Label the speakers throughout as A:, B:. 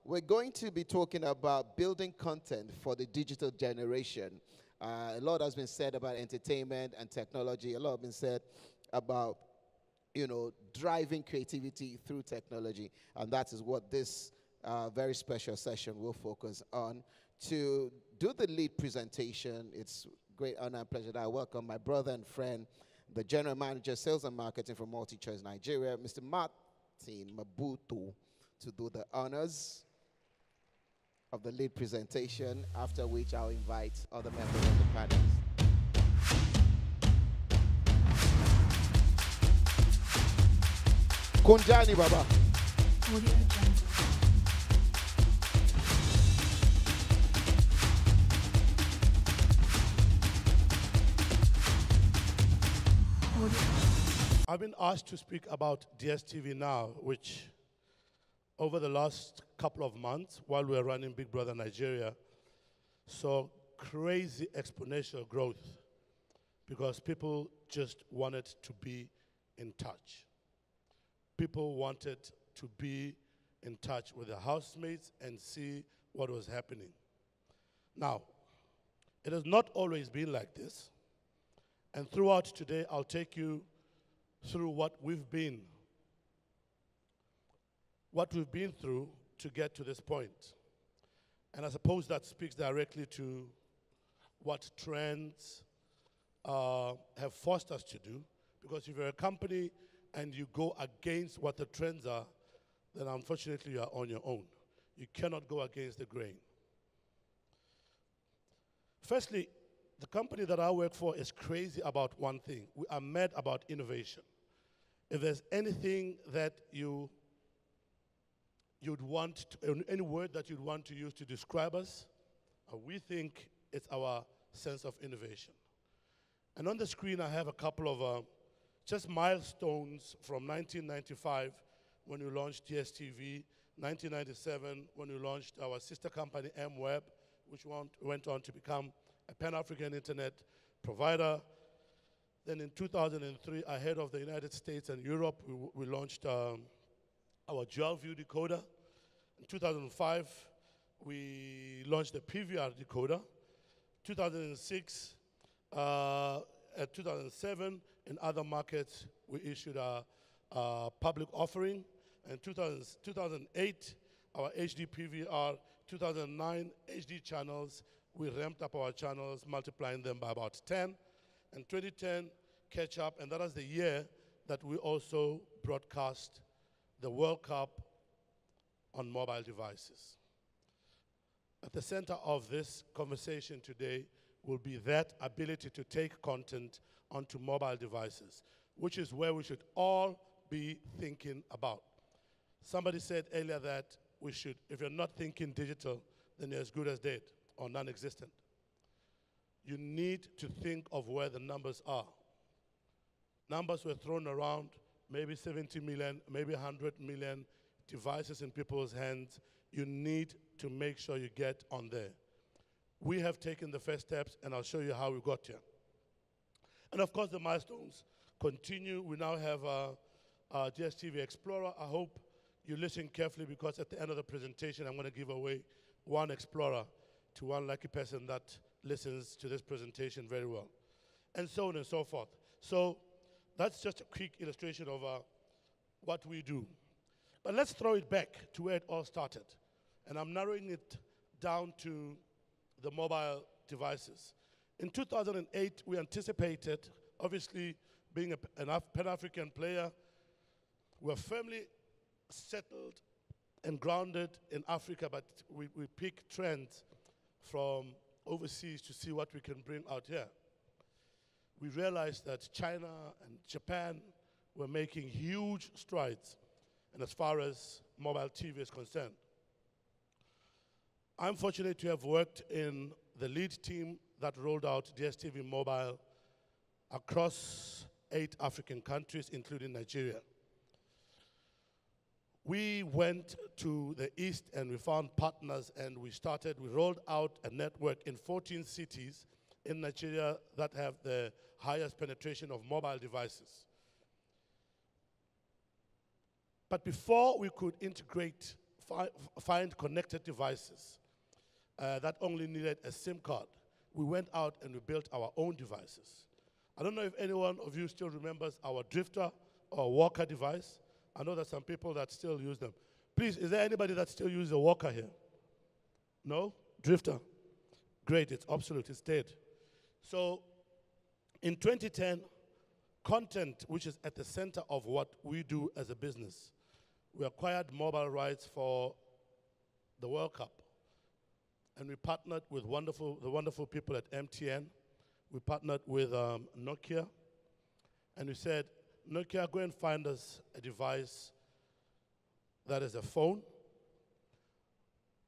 A: We're going to be talking about building content for the digital generation. A lot has been said about entertainment and technology. A lot has been said about, driving creativity through technology. And that is what this very special session will focus on. To do the lead presentation, it's great honor and pleasure that I welcome my brother and friend, the General Manager, Sales and Marketing for MultiChoice Nigeria, Mr. Martin Mabutho, to do the honors of the lead presentation, after which I'll invite other members of the panel. Kunjani Baba.
B: I've been asked to speak about DSTV Now, which over the last couple of months, while we were running Big Brother Nigeria, saw crazy exponential growth because people just wanted to be in touch. People wanted to be in touch with their housemates and see what was happening. Now, it has not always been like this. And throughout today, I'll take you through what we've been through to get to this point. And I suppose that speaks directly to what trends have forced us to do. Because if you're a company and you go against what the trends are, then unfortunately you are on your own. You cannot go against the grain. Firstly, the company that I work for is crazy about one thing. We are mad about innovation. If there's anything that you'd want, any word that you'd want to use to describe us, we think it's our sense of innovation. And on the screen, I have a couple of just milestones from 1995 when we launched DSTV, 1997 when we launched our sister company, MWeb, which went on to become a Pan-African internet provider. Then in 2003, ahead of the United States and Europe, we launched our dual view decoder. In 2005, we launched the PVR decoder. 2006, 2007, in other markets, we issued a public offering. In 2008, our HD PVR. 2009, HD channels. We ramped up our channels, multiplying them by about 10. And 2010, catch up, and that was the year that we also broadcast the World Cup on mobile devices. At the center of this conversation today will be that ability to take content onto mobile devices, which is where we should all be thinking about. Somebody said earlier that we should, if you're not thinking digital, then you're as good as dead or non-existent. You need to think of where the numbers are. Numbers were thrown around, maybe 70 million, maybe 100 million devices in people's hands. You need to make sure you get on there. We have taken the first steps, and I'll show you how we got here. And of course, the milestones continue. We now have a DSTV Explorer. I hope you listen carefully, because at the end of the presentation, I'm going to give away one Explorer to one lucky person that listens to this presentation very well, and so on and so forth. So that's just a quick illustration of what we do. But let's throw it back to where it all started. And I'm narrowing it down to the mobile devices. In 2008, we anticipated, obviously being a Pan-African player, we're firmly settled and grounded in Africa, but we pick trends from overseas to see what we can bring out here. We realized that China and Japan were making huge strides, and as far as mobile TV is concerned. I'm fortunate to have worked in the lead team that rolled out DSTV Mobile across 8 African countries, including Nigeria. We went to the East and we found partners, and we rolled out a network in 14 cities in Nigeria that have the highest penetration of mobile devices. But before we could integrate find connected devices that only needed a SIM card. We went out and we built our own devices. I don't know if any one of you still remembers our drifter or walker device. I know there's some people that still use them. Please, is there anybody that still uses a walker here? No? Drifter? Great, it's obsolete, it's dead. So in 2010, content, which is at the center of what we do as a business, we acquired mobile rights for the World Cup. And we partnered with the wonderful people at MTN. We partnered with Nokia. And we said, Nokia, go and find us a device that is a phone.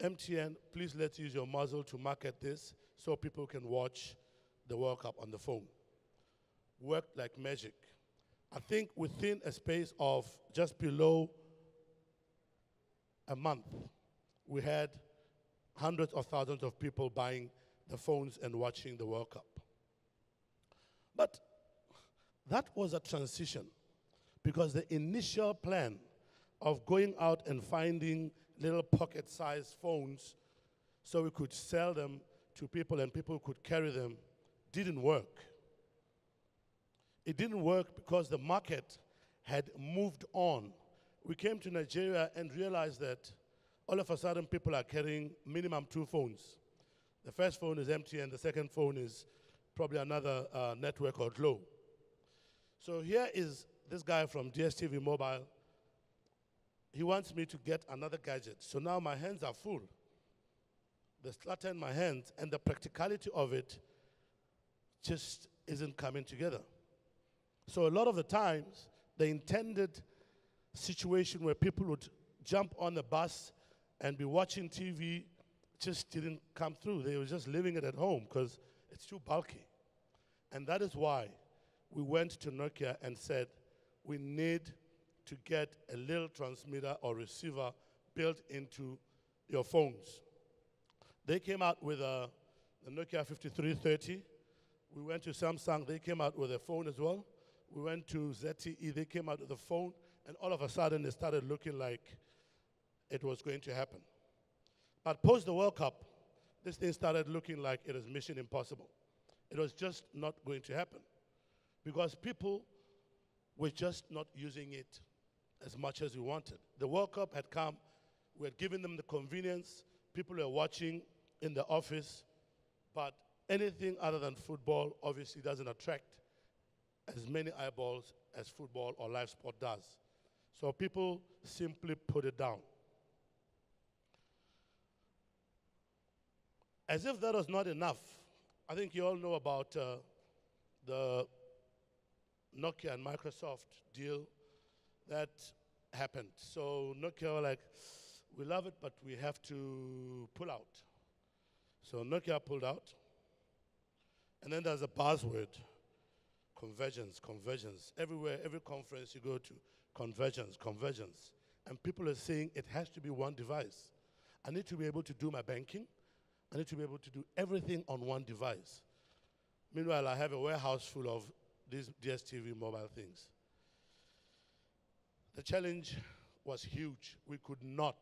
B: MTN, please let's use your muzzle to market this so people can watch the World Cup on the phone. Worked like magic. I think within a space of just below a month, we had hundreds of thousands of people buying the phones and watching the World Cup. But that was a transition, because the initial plan of going out and finding little pocket-sized phones so we could sell them to people and people could carry them didn't work. It didn't work because the market had moved on. We came to Nigeria and realized that all of a sudden people are carrying minimum 2 phones. The first phone is MTN, the second phone is probably another network or Glo. So here is this guy from DSTV Mobile. He wants me to get another gadget. So now my hands are full. The clutter in my hands and the practicality of it just isn't coming together. So a lot of the times, the intended situation where people would jump on the bus and be watching TV just didn't come through. They were just leaving it at home because it's too bulky. And that is why we went to Nokia and said, we need to get a little transmitter or receiver built into your phones. They came out with the Nokia 5330. We went to Samsung, they came out with a phone as well. We went to ZTE, they came out with a phone, and all of a sudden it started looking like it was going to happen. But post the World Cup, this thing started looking like it was mission impossible. It was just not going to happen because people were just not using it as much as we wanted. The World Cup had come, we had given them the convenience, people were watching in the office, but anything other than football obviously doesn't attract as many eyeballs as football or live sport does. So people simply put it down. As if that was not enough, I think you all know about the Nokia and Microsoft deal that happened. So Nokia were like, we love it, but we have to pull out. So Nokia pulled out. And then there's a buzzword, convergence, convergence. Everywhere, every conference you go to, convergence, convergence. And people are saying it has to be one device. I need to be able to do my banking. I need to be able to do everything on one device. Meanwhile, I have a warehouse full of these DSTV mobile things. The challenge was huge. We could not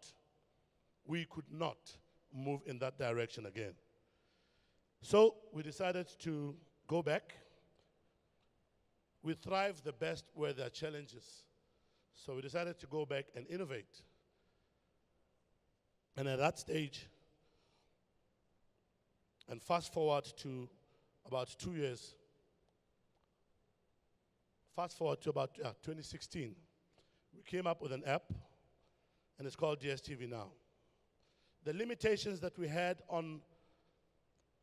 B: move in that direction again. So we decided to go back. We thrive the best where there are challenges. So we decided to go back and innovate. And at that stage, and fast forward to about 2 years, fast forward to about 2016, we came up with an app, and it's called DSTV Now. The limitations that we had on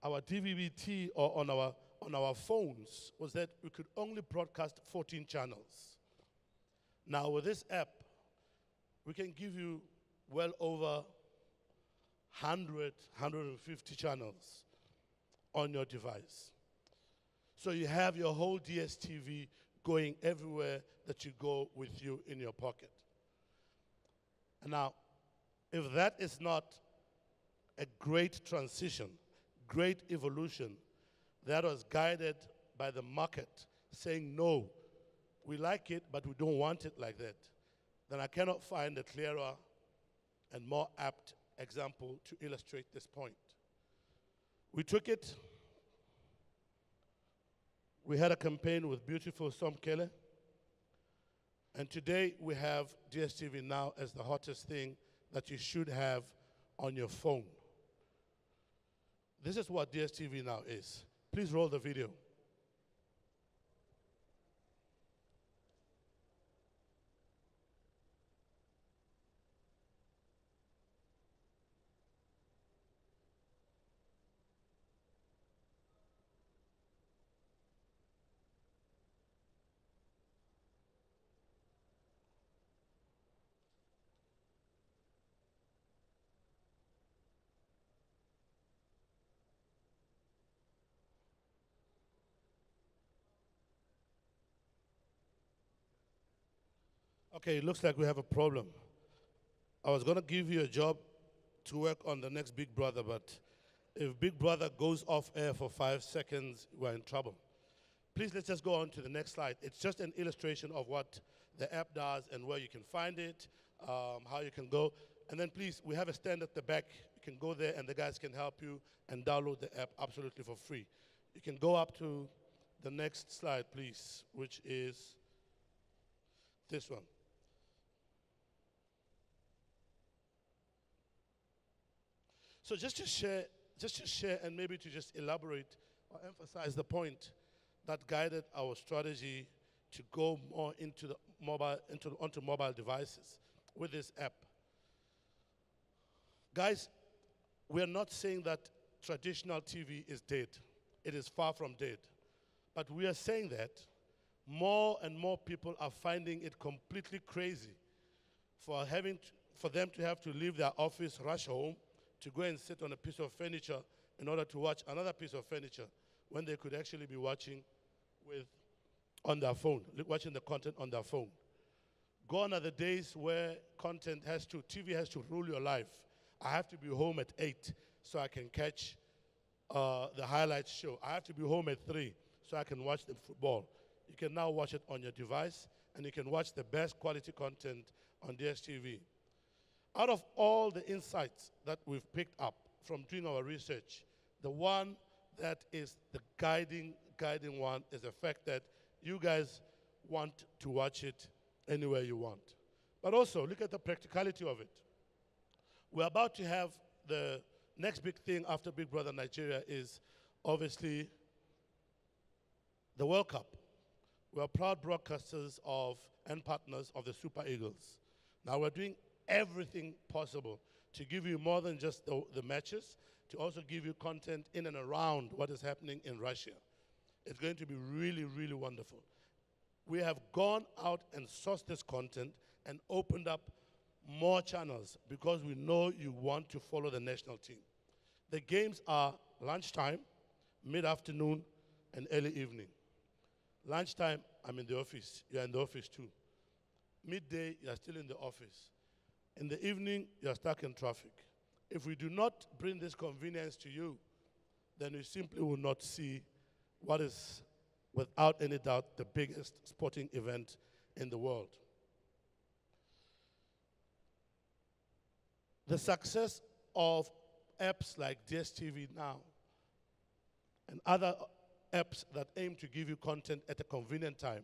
B: our DVB-T or on our phones was that we could only broadcast 14 channels. Now with this app, we can give you well over 100, 150 channels on your device. So you have your whole DSTV going everywhere that you go with you in your pocket. And now, if that is not a great transition, great evolution, that was guided by the market saying, no, we like it, but we don't want it like that, then I cannot find a clearer and more apt example to illustrate this point. We took it. We had a campaign with beautiful Som Kele. And today we have DSTV Now as the hottest thing that you should have on your phone. This is what DSTV Now is. Please roll the video. Okay, it looks like we have a problem. I was going to give you a job to work on the next Big Brother, but if Big Brother goes off air for 5 seconds, we're in trouble. Please, let's just go on to the next slide. It's just an illustration of what the app does and where you can find it, how you can go. And then please, we have a stand at the back. You can go there and the guys can help you and download the app absolutely for free. You can go up to the next slide, please, which is this one. So just to share and maybe to just elaborate or emphasize the point that guided our strategy to go more into the onto mobile devices with this app. Guys, we are not saying that traditional TV is dead. It is far from dead. But we are saying that more and more people are finding it completely crazy for them to have to leave their office, rush home, to go and sit on a piece of furniture in order to watch another piece of furniture when they could actually be watching on their phone, watching the content on their phone. Gone are the days where TV has to rule your life. I have to be home at 8 so I can catch the highlights show. I have to be home at 3 so I can watch the football. You can now watch it on your device, and you can watch the best quality content on DSTV. Out of all the insights that we've picked up from doing our research, the one that is the guiding one is the fact that you guys want to watch it anywhere you want. But also, look at the practicality of it. We're about to have the next big thing after Big Brother Nigeria is obviously the World Cup. We're proud broadcasters and partners of the Super Eagles. Now we're doing everything possible to give you more than just the matches, to also give you content in and around what is happening in Russia. It's going to be really, really wonderful. We have gone out and sourced this content and opened up more channels because we know you want to follow the national team. The games are lunchtime, mid-afternoon, and early evening. Lunchtime, I'm in the office. You're in the office too. Midday, you're still in the office. In the evening, you're stuck in traffic. If we do not bring this convenience to you, then you simply will not see what is, without any doubt, the biggest sporting event in the world. The success of apps like DSTV Now and other apps that aim to give you content at a convenient time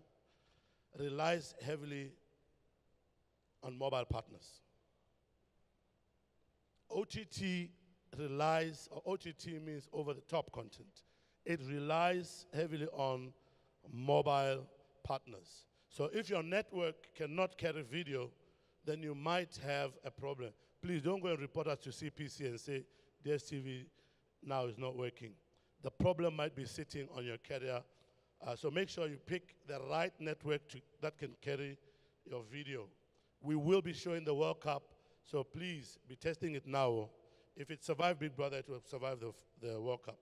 B: relies heavily on mobile partners. OTT means over-the-top content. It relies heavily on mobile partners. So if your network cannot carry video, then you might have a problem. Please don't go and report us to CPC and say DSTV Now is not working. The problem might be sitting on your carrier. So make sure you pick the right network that can carry your video. We will be showing the World Cup, so please be testing it now. If it survived Big Brother, it will survive the World Cup.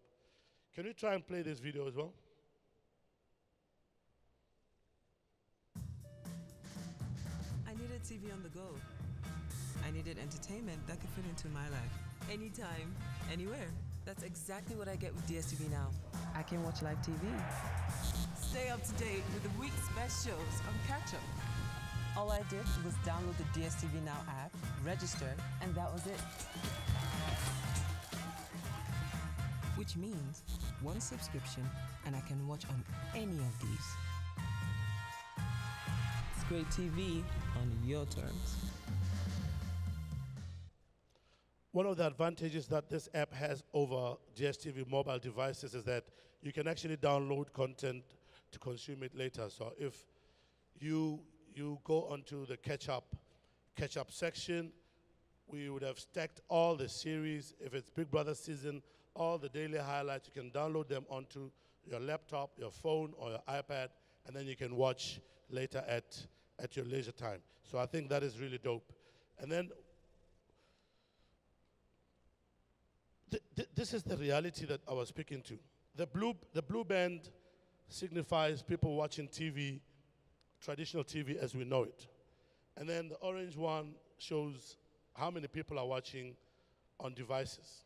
B: Can we try and play this video as well?
C: I needed TV on the go. I needed entertainment that could fit into my life. Anytime, anywhere. That's exactly what I get with DSTV Now. I can watch live TV. Stay up to date with the week's best shows on Catch Up. All I did was download the DSTV Now app, register, and that was it. Which means one subscription and I can watch on any of these. It's great TV on your terms.
B: One of the advantages that this app has over DSTV mobile devices is that you can actually download content to consume it later. So if you go onto the catch up section, we would have stacked all the series. If it's Big Brother season, all the daily highlights, you can download them onto your laptop, your phone, or your iPad, and then you can watch later at your leisure time. So I think that is really dope. And then this is the reality that I was speaking to. The blue band signifies people watching TV, traditional TV as we know it. And then the orange one shows how many people are watching on devices.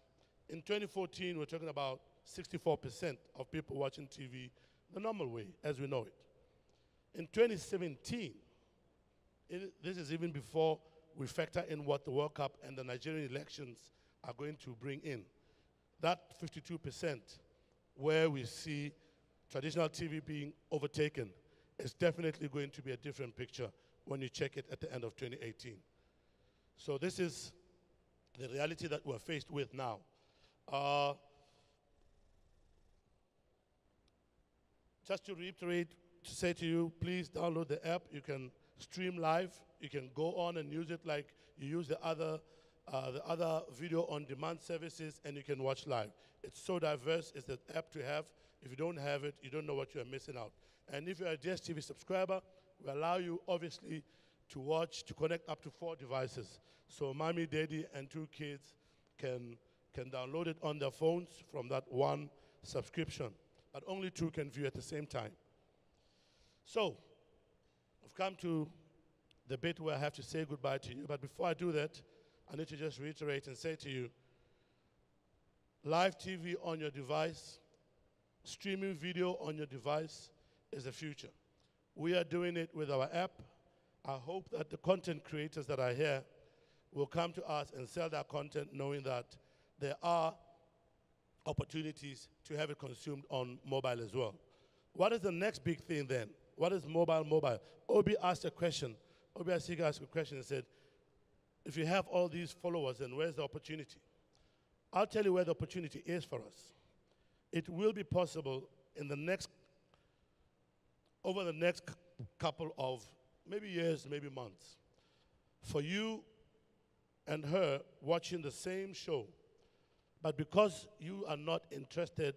B: In 2014, we're talking about 64% of people watching TV the normal way as we know it. In 2017, this is even before we factor in what the World Cup and the Nigerian elections are going to bring in. That 52% where we see traditional TV being overtaken is definitely going to be a different picture when you check it at the end of 2018. So this is the reality that we're faced with now. Just to reiterate, to say to you, please download the app. You can stream live. You can go on and use it like you use the other video on demand services, and you can watch live. It's so diverse. It's the app to have. If you don't have it, you don't know what you are missing out. And if you're a DSTV subscriber, we allow you, obviously, to connect up to 4 devices. So mommy, daddy, and 2 kids can download it on their phones from that one subscription. But only 2 can view at the same time. So I've come to the bit where I have to say goodbye to you. But before I do that, I need to just reiterate and say to you, live TV on your device, streaming video on your device is the future. We are doing it with our app. I hope that the content creators that are here will come to us and sell their content knowing that there are opportunities to have it consumed on mobile as well. What is the next big thing then? What is mobile? Obi asked a question. Obi Asika asked a question and said, if you have all these followers, then where's the opportunity? I'll tell you where the opportunity is for us. It will be possible over the next couple of maybe years, maybe months, for you and her watching the same show, but because you are not interested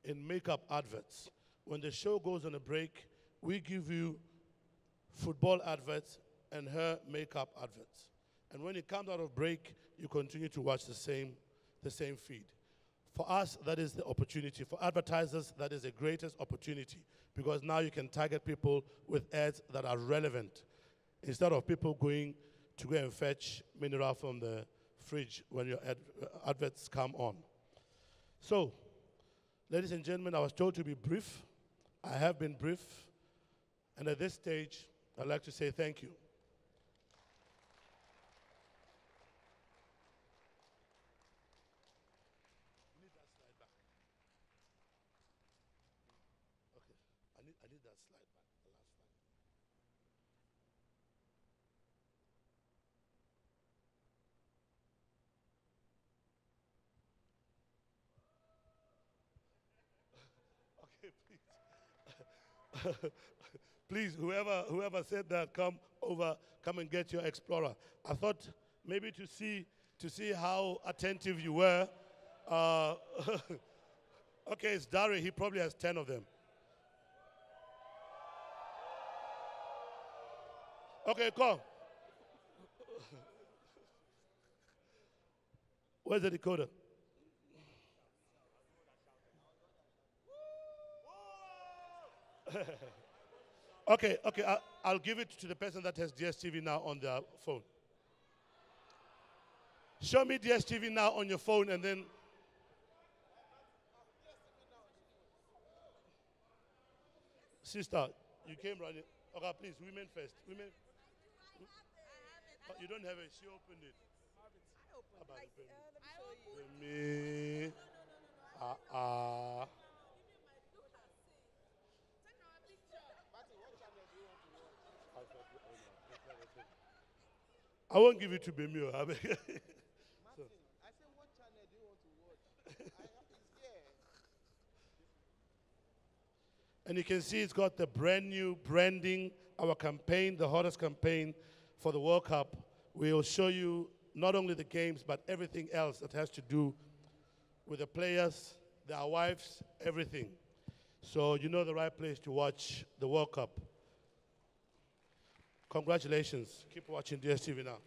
B: in makeup adverts, when the show goes on a break, we give you football adverts and her makeup adverts. And when it comes out of break, you continue to watch the same feed. For us, that is the opportunity. For advertisers, that is the greatest opportunity because now you can target people with ads that are relevant instead of people going to go and fetch mineral from the fridge when your adverts come on. So, ladies and gentlemen, I was told to be brief. I have been brief. And at this stage, I'd like to say thank you. I need that slide back, the last slide. Okay, please. Please, whoever said that, come and get your Explorer. I thought maybe to see how attentive you were. Okay, it's Dari. He probably has 10 of them. Okay, come. Where's the decoder? Okay, I'll give it to the person that has DSTV now on their phone. Show me DSTV now on your phone and then... Sister, you came running. Okay, please, women first. Women. But you don't have it. She opened it. About it, baby.
D: Let me show you.
B: Me. Ah. I won't give it to Bemio.
A: Martin, I said, what channel do you want to watch? It's here.
B: And you can see it's got the brand new branding, our campaign, the hottest campaign for the World Cup. We'll show you not only the games, but everything else that has to do with the players, their wives, everything. So you know the right place to watch the World Cup. Congratulations. Keep watching DSTV now.